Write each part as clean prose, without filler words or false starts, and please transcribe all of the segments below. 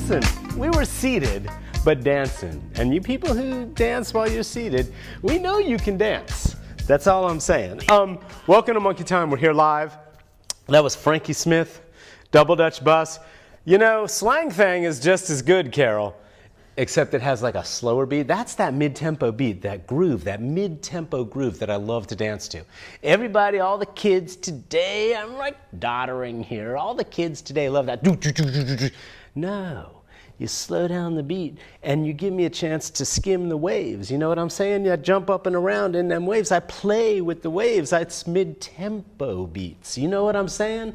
dancing. We were seated, but dancing. And you people who dance while you're seated, we know you can dance. That's all I'm saying. Welcome to Monkey Time. We're here live. That was Frankie Smith, Double Dutch Bus. You know, Slang Thang is just as good, Carol, except it has like a slower beat. That's that mid-tempo beat, that groove, that mid-tempo groove that I love to dance to. Everybody, all the kids today, I'm like doddering here, all the kids today love that. No, you slow down the beat and you give me a chance to skim the waves. You know what I'm saying? You jump up and around in them waves. I play with the waves. It's mid-tempo beats. You know what I'm saying?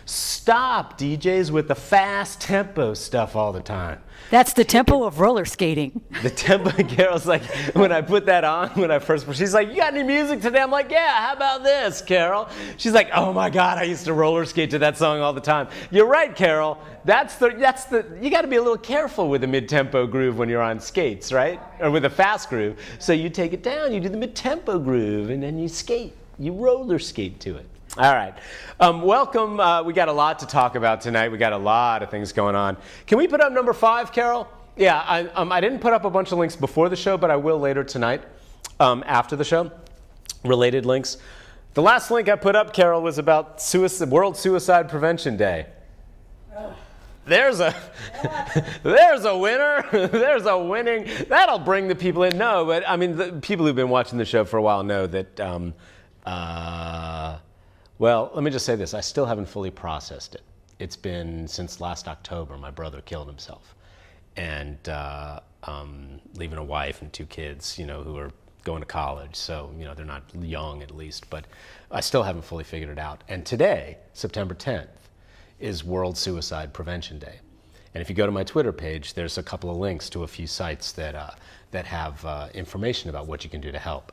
Stop, DJs, with the fast tempo stuff all the time. That's the tempo of roller skating. The tempo, Carol's like, when I put that on, when I first, she's like, you got any music today? I'm like, yeah, how about this, Carol? She's like, oh my God, I used to roller skate to that song all the time. You're right, Carol. You got to be a little careful with the mid-tempo groove when you're on skates, right? Or with a fast groove. So you take it down, you do the mid-tempo groove, and then you skate. You roller skate to it. All right. Welcome. We got a lot to talk about tonight. We got a lot of things going on. Can we put up number 5, Carol? Yeah, I didn't put up a bunch of links before the show, but I will later tonight after the show. Related links. The last link I put up, Carol, was about World Suicide Prevention Day. There's a winner. There's a winning. That'll bring the people in. No, but I mean, the people who've been watching the show for a while know that well, let me just say this. I still haven't fully processed it. It's been since last October. My brother killed himself. And leaving a wife and 2 kids, you know, who are going to college. So, you know, they're not young at least. But I still haven't fully figured it out. And today, September 10th, is World Suicide Prevention Day. And if you go to my Twitter page, there's a couple of links to a few sites that have information about what you can do to help.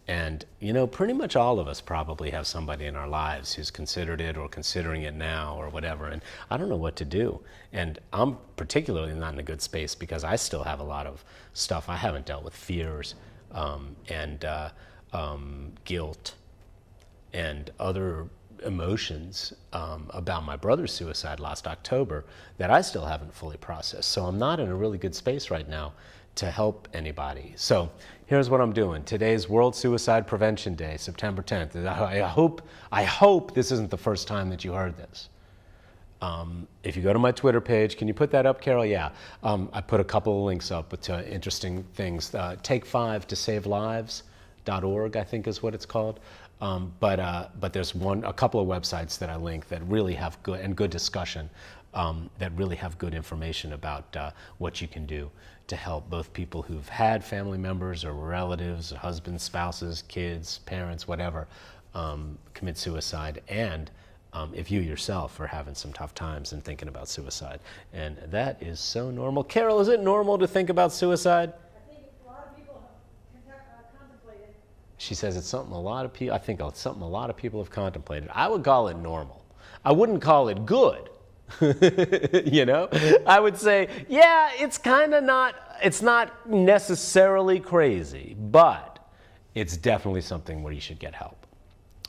And, you know, pretty much all of us probably have somebody in our lives who's considered it or considering it now or whatever. And I don't know what to do. And I'm particularly not in a good space because I still have a lot of stuff I haven't dealt with, fears and guilt and other emotions about my brother's suicide last October that I still haven't fully processed. So I'm not in a really good space right now to help anybody. So here's what I'm doing. Today's World Suicide Prevention Day, September 10th. I hope this isn't the first time that you heard this. If you go to my Twitter page, can you put that up, Carol? Yeah. I put a couple of links up to interesting things. Take 5 to Save Lives.org, I think is what it's called. But there's a couple of websites that I link that really have good discussion, that really have good information about what you can do to help both people who've had family members or relatives, husbands, spouses, kids, parents, whatever, commit suicide, and if you yourself are having some tough times and thinking about suicide. And that is so normal. Carol, is it normal to think about suicide? I think a lot of people have contemplated. She says it's something a lot of people, I think it's something a lot of people have contemplated. I would call it normal. I wouldn't call it good. You know, I would say, yeah, it's not necessarily crazy, but it's definitely something where you should get help.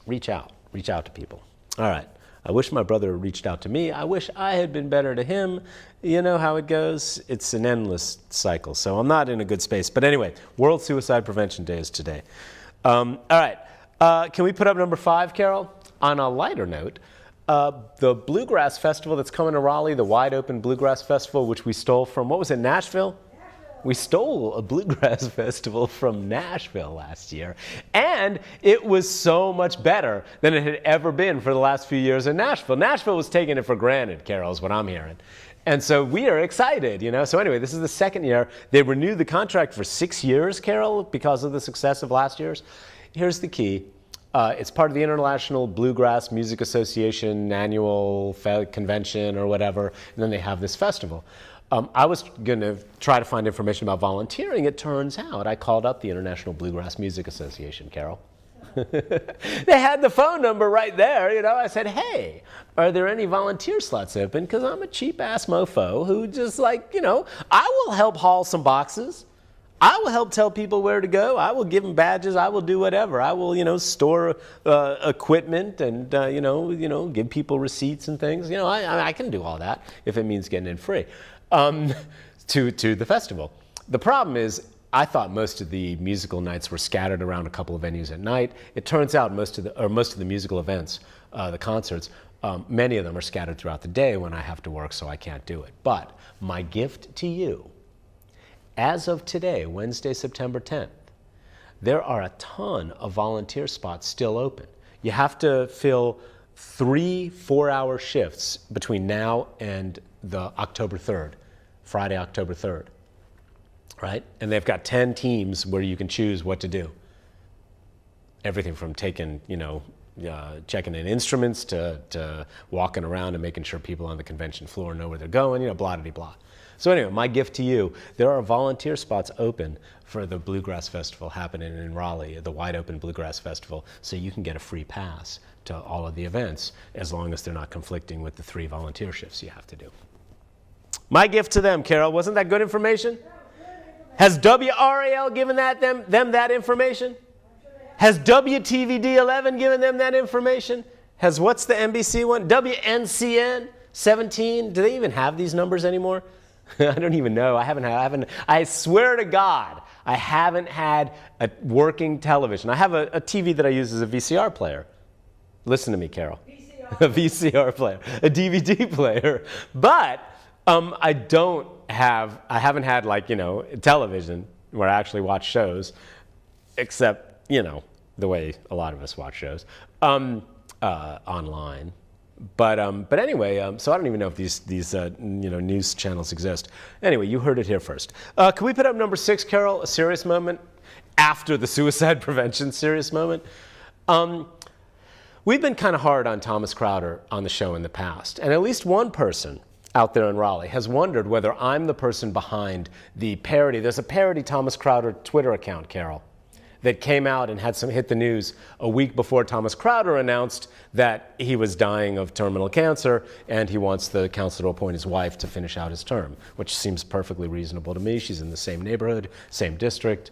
Reach out to people. All right. I wish my brother reached out to me. I wish I had been better to him. You know how it goes. It's an endless cycle. So I'm not in a good space. But anyway, World Suicide Prevention Day is today. All right. Can we put up number 5, Carol? On a lighter note, the Bluegrass Festival that's coming to Raleigh, the Wide Open Bluegrass Festival, which we stole from, what was it, Nashville? We stole a Bluegrass Festival from Nashville last year, and it was so much better than it had ever been for the last few years in Nashville. Nashville was taking it for granted, Carol, is what I'm hearing. And so we are excited, you know. So anyway, this is the second year. They renewed the contract for 6 years, Carol, because of the success of last year's. Here's the key. It's part of the International Bluegrass Music Association annual convention or whatever, and then they have this festival. I was going to try to find information about volunteering. It turns out I called up the International Bluegrass Music Association, Carol. They had the phone number right there, you know. I said, hey, are there any volunteer slots open? Because I'm a cheap-ass mofo who just like, you know, I will help haul some boxes. I will help tell people where to go. I will give them badges. I will do whatever. I will, you know, store equipment and, you know, give people receipts and things. You know, I can do all that if it means getting in free. to the festival. The problem is, I thought most of the musical nights were scattered around a couple of venues at night. It turns out most of the musical events, the concerts, many of them are scattered throughout the day when I have to work, so I can't do it. But my gift to you, as of today, Wednesday, September 10th, there are a ton of volunteer spots still open. You have to fill 3 4-hour shifts between now and the October 3rd, Friday, October 3rd, right? And they've got 10 teams where you can choose what to do. Everything from taking, checking in instruments to walking around and making sure people on the convention floor know where they're going, blah-de-blah. So anyway, my gift to you, there are volunteer spots open for the Bluegrass Festival happening in Raleigh, the Wide Open Bluegrass Festival, so you can get a free pass to all of the events as long as they're not conflicting with the 3 volunteer shifts you have to do. My gift to them, Carol, wasn't that good information? Has WRAL given them that information? Has WTVD 11 given them that information? Has what's the NBC one? WNCN 17? Do they even have these numbers anymore? I don't even know. I swear to God, I haven't had a working television. I have a TV that I use as a VCR player. Listen to me, Carol. A VCR player, a DVD player. But I haven't had television where I actually watch shows, except, the way a lot of us watch shows, online. But anyway, so I don't even know if these news channels exist. Anyway, you heard it here first. Can we put up number 6, Carol? A serious moment after the suicide prevention serious moment. We've been kind of hard on Thomas Crowder on the show in the past, and at least one person out there in Raleigh has wondered whether I'm the person behind the parody. There's a parody Thomas Crowder Twitter account, Carol, that came out and had hit the news a week before Thomas Crowder announced that he was dying of terminal cancer and he wants the council to appoint his wife to finish out his term, which seems perfectly reasonable to me. She's in the same neighborhood, same district,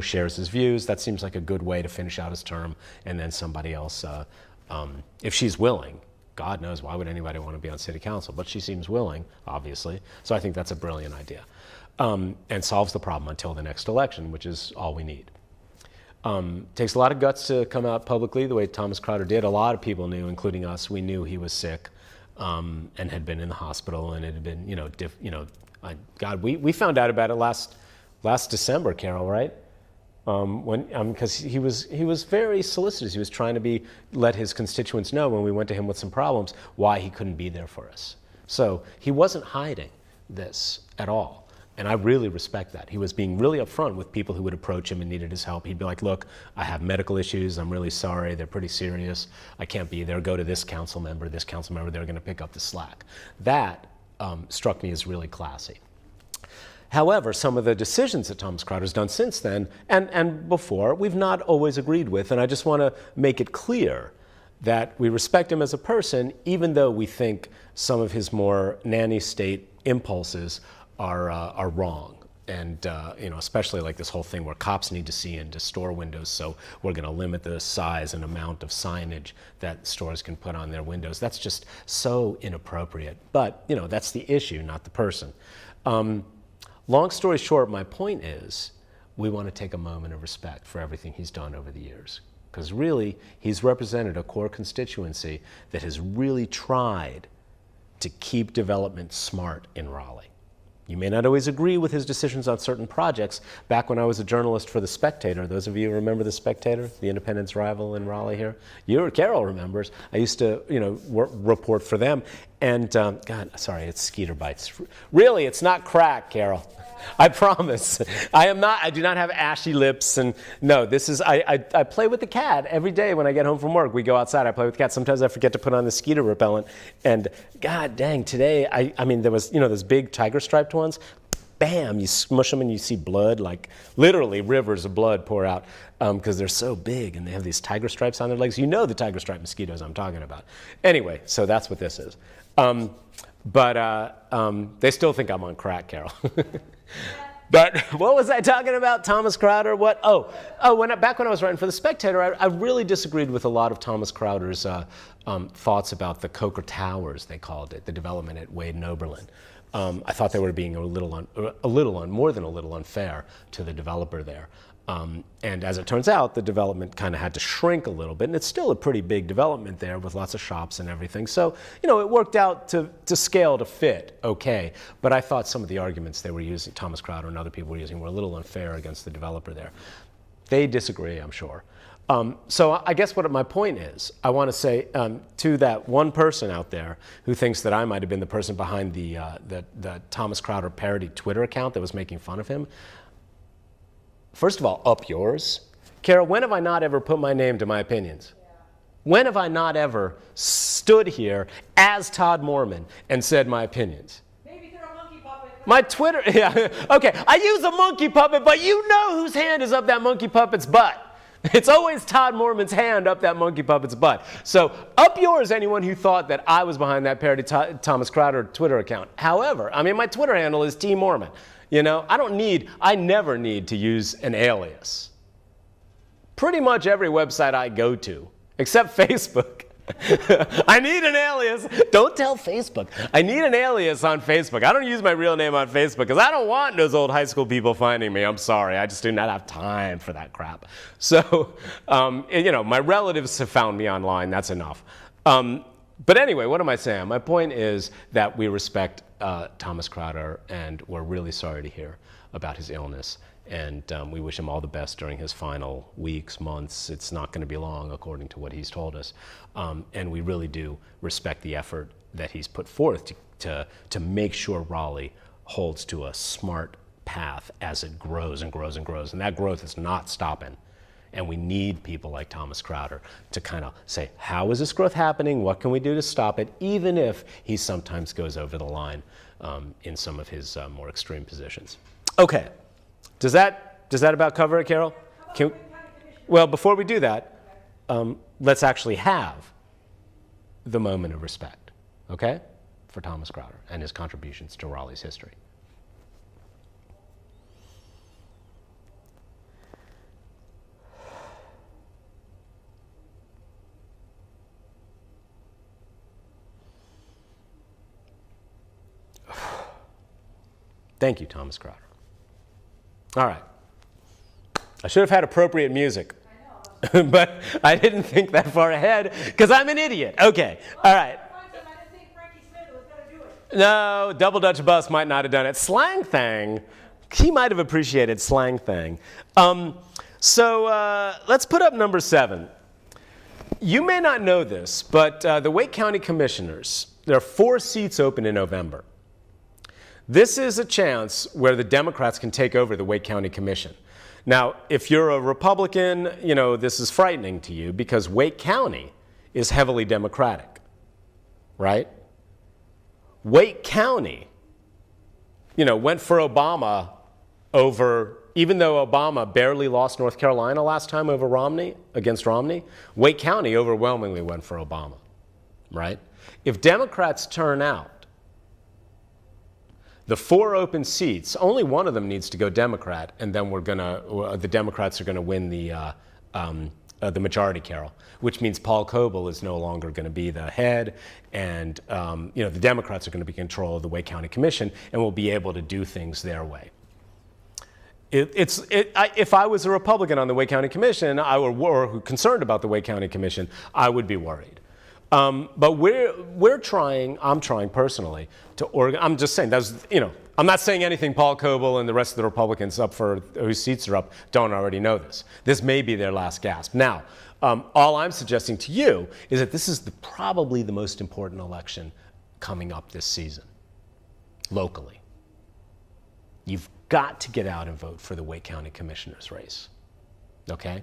shares his views. That seems like a good way to finish out his term, and then somebody else, if she's willing. God knows why would anybody want to be on city council, but she seems willing, obviously. So I think that's a brilliant idea, and solves the problem until the next election, which is all we need. Takes a lot of guts to come out publicly the way Thomas Crowder did. A lot of people knew, including us. We knew he was sick and had been in the hospital, and it had been, we found out about it last December, Carol, right? Because he was very solicitous. He was trying to let his constituents know when we went to him with some problems why he couldn't be there for us. So he wasn't hiding this at all. And I really respect that. He was being really upfront with people who would approach him and needed his help. He'd be like, look, I have medical issues. I'm really sorry. They're pretty serious. I can't be there. Go to this council member. They're going to pick up the slack. That struck me as really classy. However, some of the decisions that Thomas Crowder's done since then and before, we've not always agreed with. And I just want to make it clear that we respect him as a person, even though we think some of his more nanny state impulses are wrong. And, especially like this whole thing where cops need to see into store windows, so we're going to limit the size and amount of signage that stores can put on their windows. That's just so inappropriate. But, that's the issue, not the person. Long story short, my point is we want to take a moment of respect for everything he's done over the years. Because really, he's represented a core constituency that has really tried to keep development smart in Raleigh. You may not always agree with his decisions on certain projects. Back when I was a journalist for The Spectator, those of you who remember The Spectator, the Independent's rival in Raleigh here? Carol remembers. I used to, report for them. And, it's Skeeter bites. Really, it's not crack, Carol. I promise. I do not have ashy lips, and no, I play with the cat every day when I get home from work. We go outside, I play with the cat. Sometimes I forget to put on the mosquito repellent, and God dang, today, there was, those big tiger striped ones. Bam, you smush them and you see blood, like literally rivers of blood pour out because they're so big and they have these tiger stripes on their legs. The tiger stripe mosquitoes I'm talking about. Anyway, so that's what this is. But they still think I'm on crack, Carol. But what was I talking about? Thomas Crowder? What? Back when I was writing for The Spectator, I really disagreed with a lot of Thomas Crowder's thoughts about the Coker Towers, they called it, the development at Wade and Oberlin. I thought they were being more than a little unfair to the developer there. And as it turns out, the development kind of had to shrink a little bit, and it's still a pretty big development there with lots of shops and everything. So, it worked out to scale to fit okay. But I thought some of the arguments they were using, Thomas Crowder and other people were using, were a little unfair against the developer there. They disagree, I'm sure. So I guess what my point is, I want to say to that one person out there who thinks that I might have been the person behind the Thomas Crowder parody Twitter account that was making fun of him. First of all, up yours. Carol, when have I not ever put my name to my opinions? Yeah. When have I not ever stood here as Todd Mormon and said my opinions? Maybe through a monkey puppet. My Twitter, yeah, okay, I use a monkey puppet, but you know whose hand is up that monkey puppet's butt. It's always Todd Mormon's hand up that monkey puppet's butt. So up yours, anyone who thought that I was behind that parody Thomas Crowder Twitter account. However, my Twitter handle is T Mormon. I never need to use an alias. Pretty much every website I go to, except Facebook. I need an alias. Don't tell Facebook. I need an alias on Facebook. I don't use my real name on Facebook because I don't want those old high school people finding me. I'm sorry. I just do not have time for that crap. So, my relatives have found me online. That's enough. But anyway, what am I saying? My point is that we respect Thomas Crowder, and we're really sorry to hear about his illness. And we wish him all the best during his final weeks, months. It's not going to be long, according to what he's told us. And we really do respect the effort that he's put forth to make sure Raleigh holds to a smart path as it grows and grows and grows. And that growth is not stopping. And we need people like Thomas Crowder to kind of say, how is this growth happening? What can we do to stop it? Even if he sometimes goes over the line in some of his more extreme positions. Okay. Does that about cover it, Carol? Well, before we do that, let's actually have the moment of respect, okay, for Thomas Crowder and his contributions to Raleigh's history. Thank you, Thomas Crowder. All right. I should have had appropriate music, but I didn't think that far ahead because I'm an idiot. Okay. All right. No, Double Dutch Bus might not have done it. Slang Thing, he might have appreciated Slang Thing. So let's put up number 7. You may not know this, but the Wake County Commissioners, there are 4 seats open in November. This is a chance where the Democrats can take over the Wake County Commission. Now, if you're a Republican, this is frightening to you because Wake County is heavily Democratic, right? Wake County, went for Obama over, even though Obama barely lost North Carolina last time against Romney, Wake County overwhelmingly went for Obama, right? If Democrats turn out, the 4 open seats, only one of them needs to go Democrat, and then the Democrats are gonna win the majority, Carol, which means Paul Coble is no longer gonna be the head, and the Democrats are gonna be in control of the Wake County Commission and will be able to do things their way. If I was a Republican on the Wake County Commission, or concerned about the Wake County Commission, I would be worried. But I'm trying personally to I'm just saying, I'm not saying anything Paul Coble and the rest of the Republicans whose seats are up don't already know this. This may be their last gasp. Now, all I'm suggesting to you is that this is probably the most important election coming up this season, locally. You've got to get out and vote for the Wake County Commissioner's race, okay?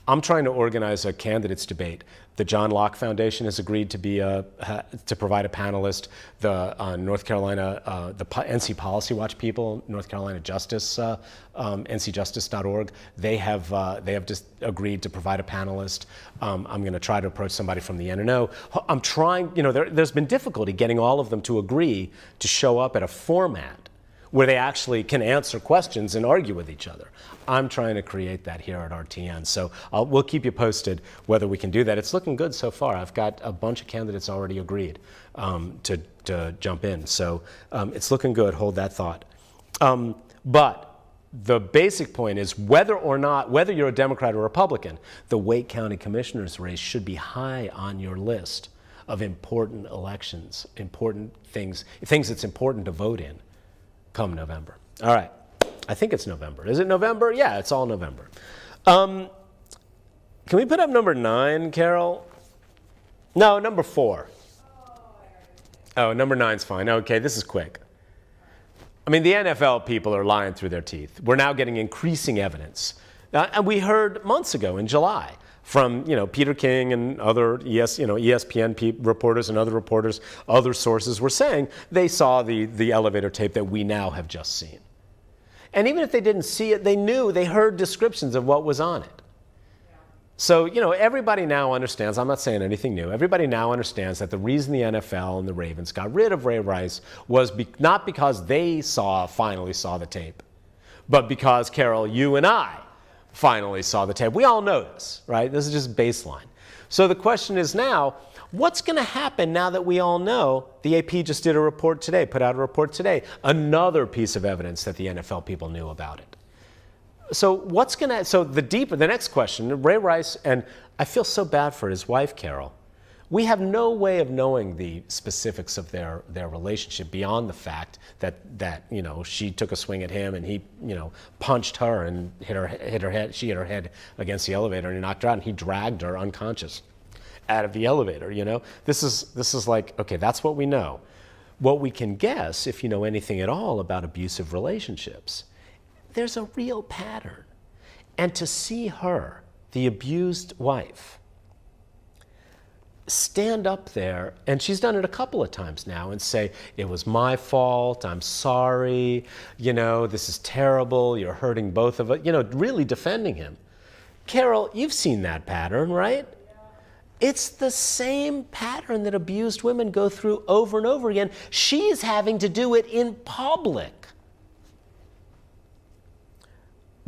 I'm trying to organize a candidates debate. The John Locke Foundation has agreed to provide a panelist. The North Carolina, the NC Policy Watch people, North Carolina Justice, ncjustice.org, they have just agreed to provide a panelist. I'm going to try to approach somebody from the NNO. I'm trying, there's been difficulty getting all of them to agree to show up at a format where they actually can answer questions and argue with each other. I'm trying to create that here at RTN. So we'll keep you posted whether we can do that. It's looking good so far. I've got a bunch of candidates already agreed to jump in. So it's looking good. Hold that thought. But the basic point is whether you're a Democrat or Republican, the Wake County Commissioner's race should be high on your list of important elections, important things that's important to vote in come November. All right. I think it's November. Is it November? Yeah, it's all November. Can we put up number 9, Carol? No, number 4. Oh, number 9's fine. Okay, this is quick. I mean, the NFL people are lying through their teeth. We're now getting increasing evidence. And we heard months ago in July from Peter King and other ESPN reporters and other reporters, other sources were saying they saw the elevator tape that we now have just seen. And even if they didn't see it, they heard descriptions of what was on it. So, everybody now understands, I'm not saying anything new, everybody now understands that the reason the NFL and the Ravens got rid of Ray Rice was not because they finally saw the tape, but because, Carol, you and I finally saw the tape. We all know this, right? This is just baseline. So the question is now, what's going to happen now that we all know? The AP just did a report today, put out a report today, another piece of evidence that the NFL people knew about it. So the next question, Ray Rice, and I feel so bad for his wife, Carol. We have no way of knowing the specifics of their relationship beyond the fact that she took a swing at him and he punched her and hit her head. She hit her head against the elevator and he knocked her out and he dragged her unconscious out of the elevator. This is like, okay, that's what we know. What we can guess, if you know anything at all about abusive relationships, there's a real pattern. And to see her, the abused wife, stand up there, and she's done it a couple of times now, and say, it was my fault, I'm sorry, this is terrible, you're hurting both of us, really defending him. Carol, you've seen that pattern, right? It's the same pattern that abused women go through over and over again. She's having to do it in public.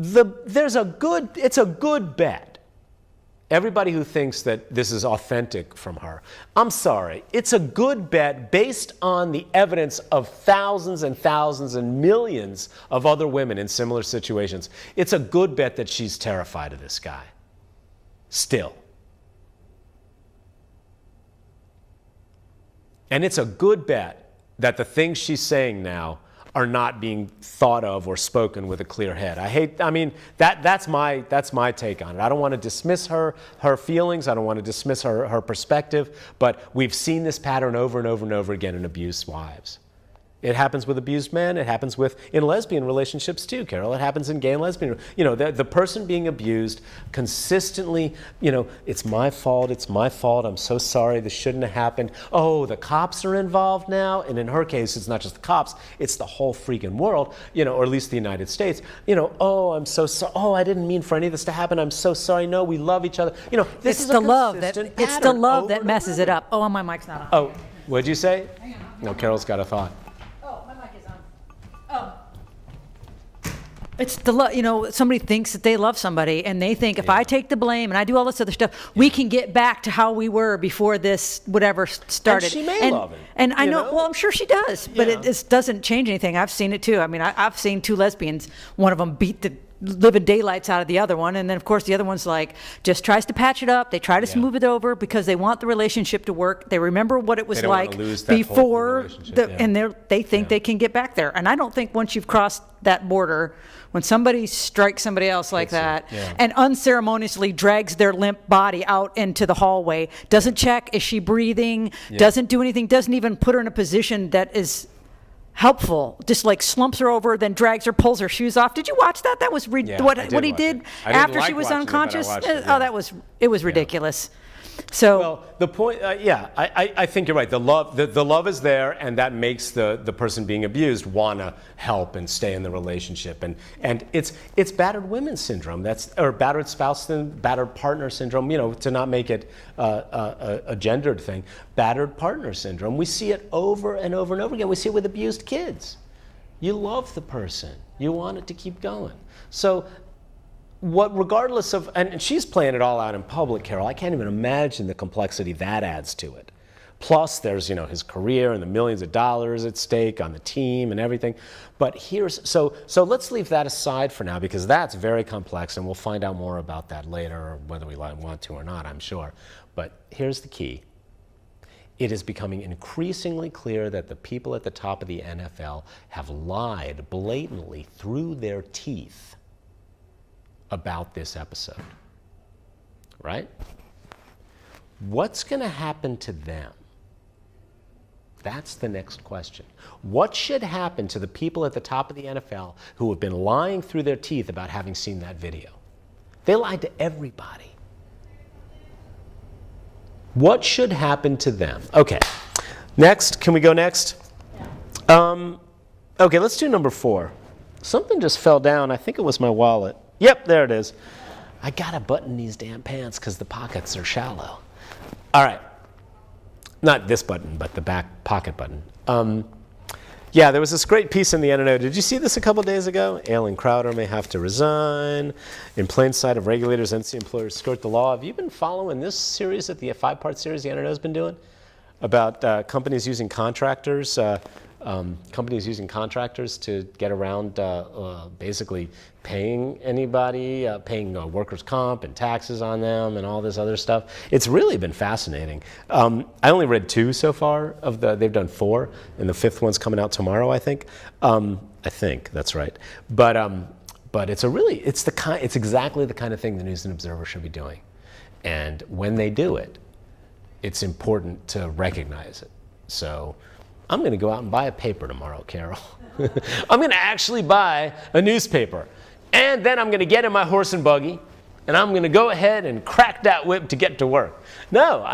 It's a good bet. Everybody who thinks that this is authentic from her, I'm sorry. It's a good bet based on the evidence of thousands and thousands and millions of other women in similar situations. It's a good bet that she's terrified of this guy. Still. And it's a good bet that the things she's saying now are not being thought of or spoken with a clear head. That's my take on it. I don't want to dismiss her feelings. I don't want to dismiss her perspective, but we've seen this pattern over and over and over again in abused wives. It happens with abused men. It happens in lesbian relationships too, Carol. It happens in gay and lesbian. The person being abused consistently, it's my fault, I'm so sorry, this shouldn't have happened. Oh, the cops are involved now. And in her case, it's not just the cops, it's the whole freaking world, or at least the United States. Oh, I'm so sorry. Oh, I didn't mean for any of this to happen. I'm so sorry. No, we love each other. This is a consistent pattern. It's the love that messes it up. Oh, my mic's not on. Oh, what'd you say? No, Carol's got a thought. It's the love, somebody thinks that they love somebody and they think if I take the blame and I do all this other stuff, we can get back to how we were before this whatever started. And she may love it. And I know, well, I'm sure she does, but it doesn't change anything. I've seen it too. I've seen two lesbians, one of them beat the living daylights out of the other one, and then of course the other one's just tries to patch it up. They try to smooth it over because they want the relationship to work. They remember what it was like before, and they think they can get back there. And I don't think once you've crossed that border, when somebody strikes somebody else like that and unceremoniously drags their limp body out into the hallway, doesn't check, is she breathing, doesn't do anything, doesn't even put her in a position that is helpful, just slumps her over, then drags her, pulls her shoes off. Did you watch that? That was what he did after she was unconscious. It was ridiculous. So, well, the point, I think you're right. The love is there, and that makes the person being abused want to help and stay in the relationship. And it's battered women syndrome. Or battered spouse, battered partner syndrome. To not make it a gendered thing. Battered partner syndrome. We see it over and over and over again. We see it with abused kids. You love the person. You want it to keep going. So regardless of, and she's playing it all out in public, Carol. I can't even imagine the complexity that adds to it. Plus, there's, his career and the millions of dollars at stake on the team and everything. But so let's leave that aside for now, because that's very complex, and we'll find out more about that later, whether we want to or not, I'm sure. But here's the key. It is becoming increasingly clear that the people at the top of the NFL have lied blatantly through their teeth about this episode, right? What's going to happen to them? That's the next question. What should happen to the people at the top of the NFL who have been lying through their teeth about having seen that video? They lied to everybody. What should happen to them? Okay, next, can we go next? Okay, let's do number 4. Something just fell down. I think it was my wallet. Yep, there it is. I gotta button these damn pants because the pockets are shallow. All right. Not this button, but the back pocket button. Yeah, there was this great piece in the NNO. Did you see this a couple days ago? Alan Crowder may have to resign. In plain sight of regulators, NC employers skirt the law. Have you been following this series, the 5-part series the NNO's been doing? About companies using contractors to get around basically paying anybody, paying workers' comp and taxes on them and all this other stuff. It's really been fascinating. I only read 2 so far they've done 4, and the 5th one's coming out tomorrow, I think. I think that's right. But it's exactly the kind of thing the News and Observer should be doing. And when they do it, it's important to recognize it. So I'm going to go out and buy a paper tomorrow, Carol. I'm going to actually buy a newspaper. And then I'm going to get in my horse and buggy, and I'm going to go ahead and crack that whip to get to work. No,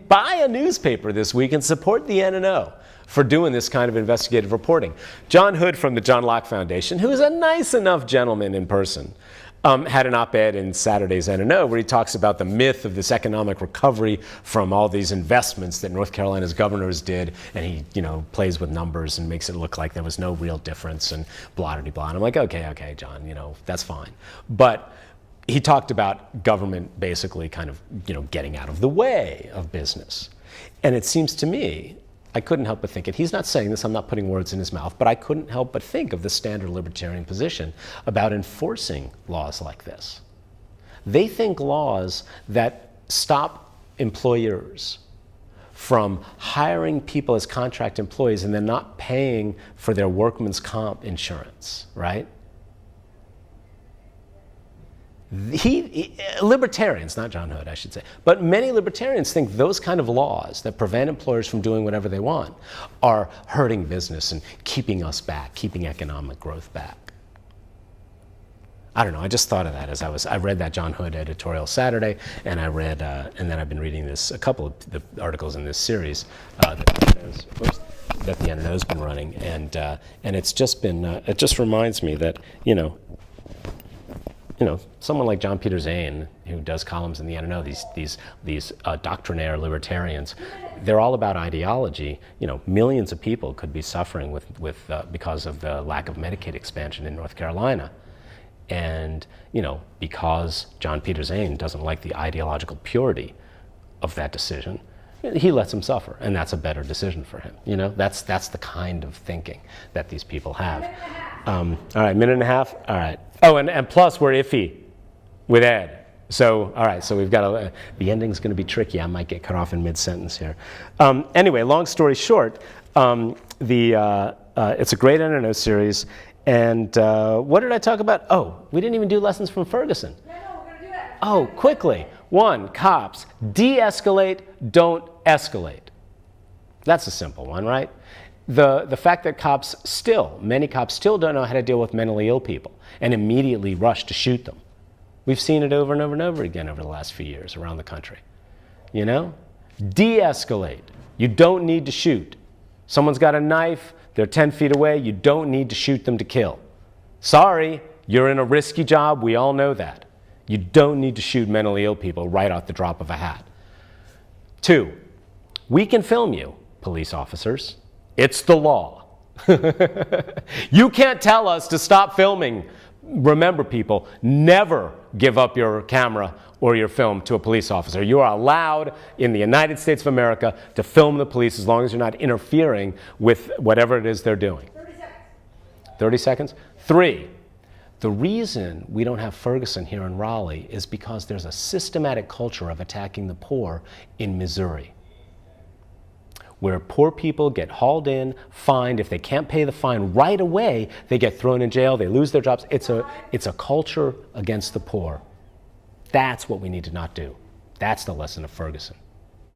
buy a newspaper this week and support the NNO for doing this kind of investigative reporting. John Hood from the John Locke Foundation, who is a nice enough gentleman in person, had an op-ed in Saturday's NNO where he talks about the myth of this economic recovery from all these investments that North Carolina's governors did, and he, plays with numbers and makes it look like there was no real difference and blah-de-blah. And I'm like, okay, John, that's fine. But he talked about government basically kind of, getting out of the way of business. And it seems to me, I couldn't help but think, and he's not saying this, I'm not putting words in his mouth, but I couldn't help but think of the standard libertarian position about enforcing laws like this. They think laws that stop employers from hiring people as contract employees and then not paying for their workman's comp insurance, right? Libertarians, not John Hood, I should say, but many libertarians think those kind of laws that prevent employers from doing whatever they want are hurting business and keeping us back, keeping economic growth back. I don't know, I just thought of that as I read that John Hood editorial Saturday, and I read, and then I've been reading a couple of the articles in this series that the NNO's been running, and it's just been, it just reminds me that, someone like John Peter Zane, who does columns in the NNO, these doctrinaire libertarians, they're all about ideology. Millions of people could be suffering because of the lack of Medicaid expansion in North Carolina. And, because John Peter Zane doesn't like the ideological purity of that decision, he lets him suffer, and that's a better decision for him. That's the kind of thinking that these people have. All right, minute and a half. All right. Oh, and plus we're iffy with Ed. So, all right, so we've got the ending's going to be tricky. I might get cut off in mid-sentence here. Anyway, long story short, it's a great NNO series. And what did I talk about? Oh, we didn't even do lessons from Ferguson. No, we're going to do that. Oh, quickly. 1, cops, de-escalate, don't escalate. That's a simple one, right? The fact that many cops still don't know how to deal with mentally ill people and immediately rush to shoot them. We've seen it over and over and over again over the last few years around the country. De-escalate. You don't need to shoot. Someone's got a knife, they're 10 feet away, you don't need to shoot them to kill. Sorry, you're in a risky job, we all know that. You don't need to shoot mentally ill people right off the drop of a hat. 2, we can film you, police officers. It's the law. You can't tell us to stop filming. Remember, people, never give up your camera or your film to a police officer. You are allowed in the United States of America to film the police as long as you're not interfering with whatever it is they're doing. 30 seconds. 30 seconds? 3. The reason we don't have Ferguson here in Raleigh is because there's a systematic culture of attacking the poor in Missouri, where poor people get hauled in, fined. If they can't pay the fine right away, they get thrown in jail, they lose their jobs. It's a culture against the poor. That's what we need to not do. That's the lesson of Ferguson.